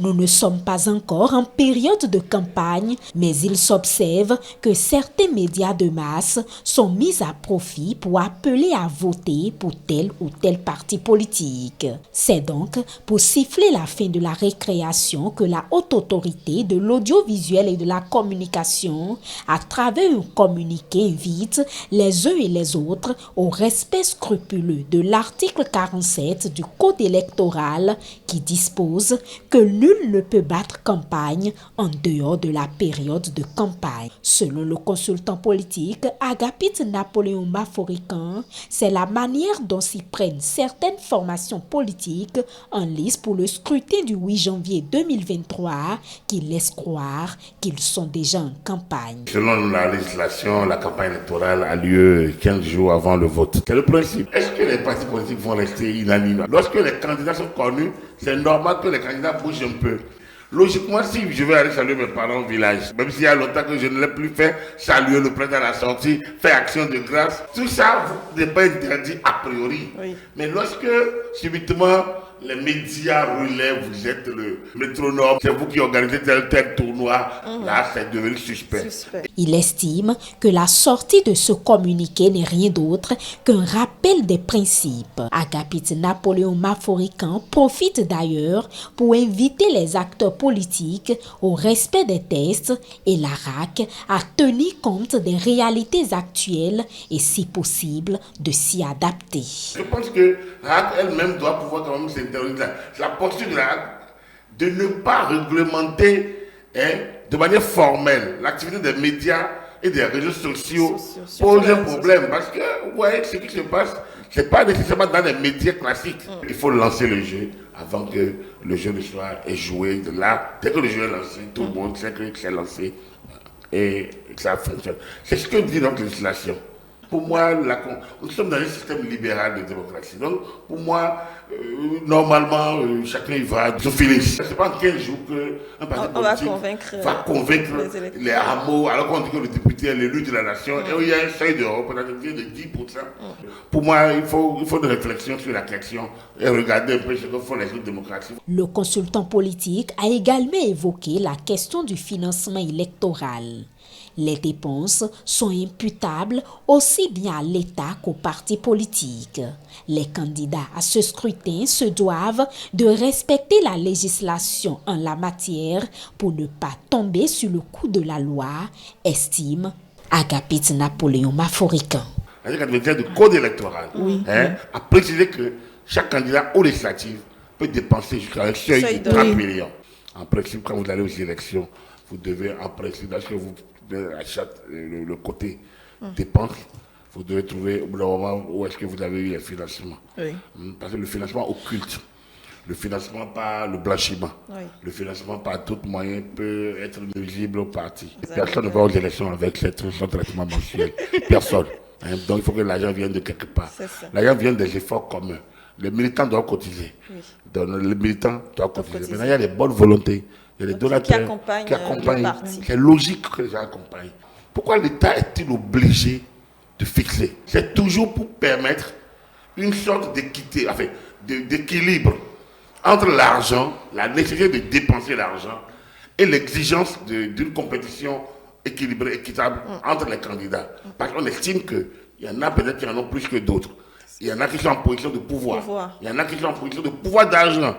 Nous ne sommes pas encore en période de campagne, mais il s'observe que certains médias de masse sont mis à profit pour appeler à voter pour tel ou tel parti politique. C'est donc pour siffler la fin de la récréation que la haute autorité de l'audiovisuel et de la communication, à travers un communiqué, invite les uns et les autres au respect scrupuleux de l'article 47 du Code électoral qui dispose que nul ne peut battre campagne en dehors de la période de campagne. Selon le consultant politique Agapit Napoléon Maforican, c'est la manière dont s'y prennent certaines formations politiques en lice pour le scrutin du 8 janvier 2023 qui laisse croire qu'ils sont déjà en campagne. Selon la législation, la campagne électorale a lieu 15 jours avant le vote. C'est le principe. Est-ce que les partis politiques vont rester inanimes? Lorsque les candidats sont connus, c'est normal que les candidats bougent un peu. Logiquement, si je vais aller saluer mes parents au village, même s'il y a longtemps que je ne l'ai plus fait, saluer le président à la sortie, faire action de grâce, tout ça n'est pas interdit a priori. Oui. Mais lorsque, subitement, les médias relèvent, vous êtes le métronome, c'est vous qui organisez tel tournoi, là c'est devenu suspect. Il estime que la sortie de ce communiqué n'est rien d'autre qu'un rappel des principes. Agapit Napoléon Maforican profite d'ailleurs pour inviter les acteurs politiques au respect des tests et la RAC à tenir compte des réalités actuelles et si possible de s'y adapter. Je pense que la RAC elle-même doit pouvoir quand même s'interroger. La posture de la RAC de ne pas réglementer de manière formelle l'activité des médias et des réseaux sociaux pose un problème parce que vous voyez ce qui se passe, c'est pas nécessairement dans les médias classiques. Il faut lancer le jeu avant que le jeu ne soit joué. De là, dès que le jeu est lancé, tout le monde sait que c'est lancé et que ça fonctionne. C'est ce que dit notre législation. Pour moi, nous sommes dans un système libéral de démocratie. Donc, pour moi, normalement, chacun y va de filer. Ce n'est pas en 15 jours qu'un parti politique va convaincre les hameaux, alors qu'on dit que le député est l'élu de la nation, et il y a un seuil de représentativité de 10%. Pour moi, il faut une réflexion sur la question et regarder un peu ce que font les autres démocraties. Le consultant politique a également évoqué la question du financement électoral. Les dépenses sont imputables aussi bien à l'État qu'aux partis politiques. Les candidats à ce scrutin se doivent de respecter la législation en la matière pour ne pas tomber sur le coup de la loi, estime Agapit Napoléon Maforican. Le code électoral a précisé que chaque candidat aux législatives peut dépenser jusqu'à un seuil de 30 millions. En principe, quand vous allez aux élections, vous devez, en principe, lorsque vous achetez le côté dépenses, vous devez trouver le moment où est-ce que vous avez eu les financements. Parce que le financement occulte, le financement par le blanchiment, le financement par tout moyen peut être nuisible au parti. Personne ne va aux élections avec son traitement mensuel. Personne. Donc il faut que l'argent vienne de quelque part. L'argent vient des efforts communs. Les militants doivent cotiser. Donc, les militants doivent cotiser. Maintenant, il y a des bonnes volontés. Il y a des donateurs qui accompagnent. C'est logique que les gens accompagnent. Pourquoi l'État est-il obligé de fixer? C'est toujours pour permettre une sorte d'équité, enfin, d'équilibre entre l'argent, la nécessité de dépenser l'argent et l'exigence d'une compétition équilibrée, équitable entre les candidats. Parce qu'on estime qu'il y en a peut-être qui en ont plus que d'autres. Il y en a qui sont en position de pouvoir. Il y en a qui sont en position de pouvoir d'argent.